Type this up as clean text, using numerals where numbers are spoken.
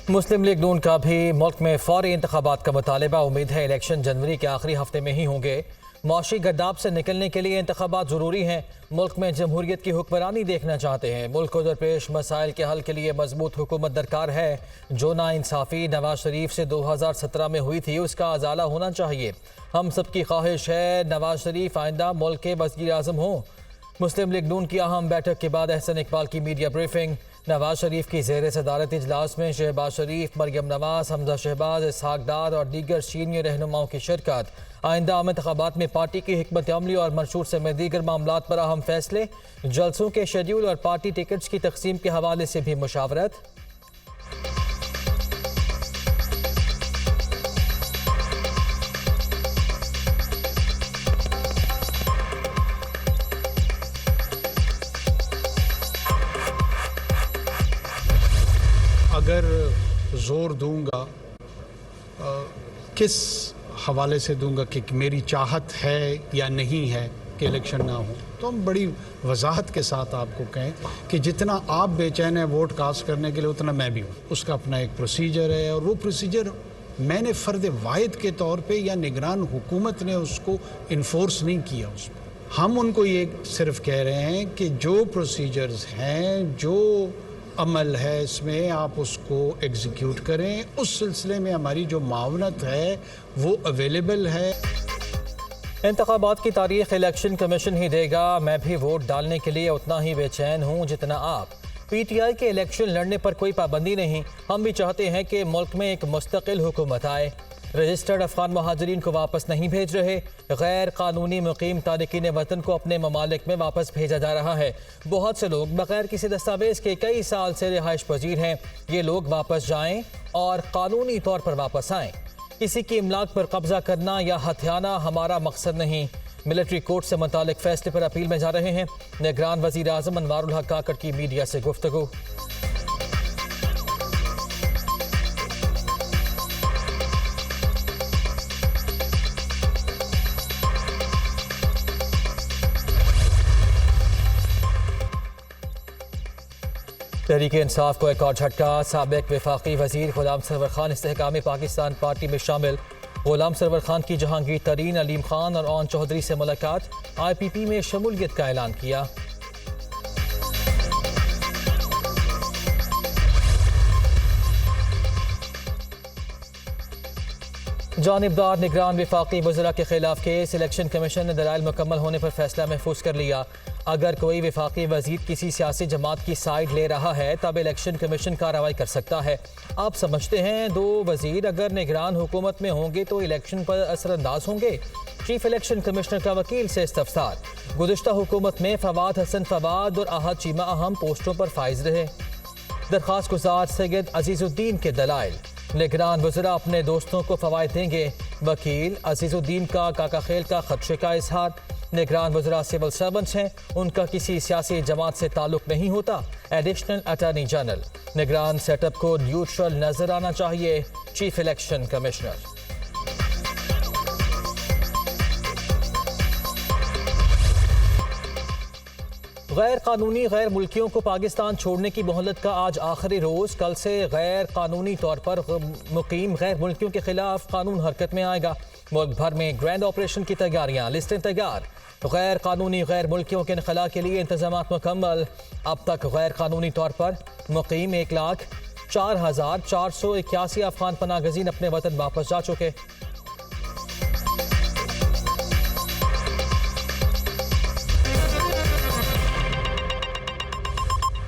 मुस्लिम league नून का भी मुल्क में फौरी इंतखाबात का मुतालबा। उम्मीद है इलेक्शन जनवरी के आखिरी हफ्ते में ही होंगे। मौशी गर्दाब से निकलने के लिए इंतखाबात ज़रूरी हैं। मुल्क में जमहूरियत की हुक्मरानी देखना चाहते हैं। मुल्क को दरपेश मसाइल के हल के लिए मजबूत हुकूमत दरकार है। जो नाइंसाफ़ी नवाज शरीफ से 2017 में हुई थी उसका अजाला होना चाहिए। हम सबकी ख्वाहिश है नवाज शरीफ आइंदा मुल्क के वज़ीर आज़म हों। मुस्लिम लीग नून की अहम बैठक के बाद अहसन इकबाल की मीडिया ब्रीफिंग। नवाज शरीफ की ज़ेर सदारत इजलास में शहबाज शरीफ, मरियम नवाज, हमजा शहबाज, इसहाक डार और दीगर सीनियर रहनुमाओं की शिरकत। आइंदा आम इंतखाबात में पार्टी की हिकमत अमली और मंशूर समेत दीगर मामलात पर अहम फैसले। जलसों के शेड्यूल और पार्टी टिकट्स की तकसीम के हवाले से भी मुशावरत। अगर ज़ोर दूंगा किस हवाले से दूंगा कि मेरी चाहत है या नहीं है कि इलेक्शन ना हो, तो हम बड़ी वजाहत के साथ आपको कहें कि जितना आप बेचैन हैं वोट कास्ट करने के लिए उतना मैं भी हूँ। उसका अपना एक प्रोसीजर है और वो प्रोसीजर मैंने फ़र्द वाहिद के तौर पे या निगरान हुकूमत ने उसको इन्फोर्स नहीं किया। उस पर हम उनको ये सिर्फ कह रहे हैं कि जो प्रोसीजर्स हैं, जो अमल है, इसमें आप उसको एग्जीक्यूट करें। उस सिलसिले में हमारी जो मावनत है वो अवेलेबल है। इंतखाबात की तारीख इलेक्शन कमीशन ही देगा। मैं भी वोट डालने के लिए उतना ही बेचैन हूँ जितना आप। पीटीआई के इलेक्शन लड़ने पर कोई पाबंदी नहीं। हम भी चाहते हैं कि मुल्क में एक मुस्तकिल हुकूमत आए। रजिस्टर्ड अफगान महाजरीन को वापस नहीं भेज रहे। गैर कानूनी मुकीम तारिकीन वतन को अपने ममालिक में वापस भेजा जा रहा है। बहुत से लोग बगैर किसी दस्तावेज़ के कई साल से रिहाइश पजीर हैं। ये लोग वापस जाएं और कानूनी तौर पर वापस आएं। किसी की इमलाक पर कब्जा करना या हथियाना हमारा मकसद नहीं। मिलिट्री कोर्ट से मुतालिक फैसले पर अपील में जा रहे हैं। निगरान वज़ीर आज़म अनवारुल हक काकड़ की मीडिया से गुफ्तगू। तहरीक इंसाफ को एक और झटका। साबिक वफाकी वज़ीर गुलाम सरवर खान इस्तेहकाम पाकिस्तान पार्टी में शामिल। गुलाम सरवर खान की जहांगीर तरीन, अलीम खान और ओन चौधरी से मुलाकात। IPP में शमूलियत का ऐलान किया। जानिबदार निगरान वफाकी वज़रा के खिलाफ केस। इलेक्शन कमीशन ने दलाइल मुकम्मल होने पर फैसला महफूज कर लिया। अगर कोई वफाकी वज़ीर किसी सियासी जमात की साइड ले रहा है तब इलेक्शन कमीशन कार्रवाई कर सकता है। आप समझते हैं दो वज़ीर अगर निगरान हुकूमत में होंगे तो इलेक्शन पर असरअंदाज होंगे। चीफ इलेक्शन कमिश्नर का वकील से इस्तफसार। गुज़िश्ता हुकूमत में फवाद हसन फवाद और आहद चीमा अहम पोस्टों पर फाइज रहे। दरख्वास्त गुजार सैयद अजीज़ुद्दीन के दलाइल। निगरान वज़रा अपने दोस्तों को फ़वाइद देंगे। वकील अजीज़ुद्दीन का काका खेल का खदशे का इजहार। निगरान वज़रा सिविल सर्वेंट्स हैं, उनका किसी सियासी जमात से ताल्लुक़ नहीं होता। Additional attorney general. निगरान सेटअप को न्यूट्रल नजर आना चाहिए। Chief election commissioner. गैर कानूनी गैर मुल्कियों को पाकिस्तान छोड़ने की मोहलत का आज आखिरी रोज़। कल से गैर कानूनी तौर पर मुकीम गैर मुल्कियों के खिलाफ कानून हरकत में आएगा। मुल्क भर में ग्रैंड ऑपरेशन की तैयारियां, लिस्टें तैयार। गैर कानूनी गैर मुल्कियों के इनखला के लिए इंतजामात मुकम्मल। अब तक गैर कानूनी तौर पर मुकीम 1,04,481 अफगान पनाह गज़ीन अपने वतन वापस जा चुके।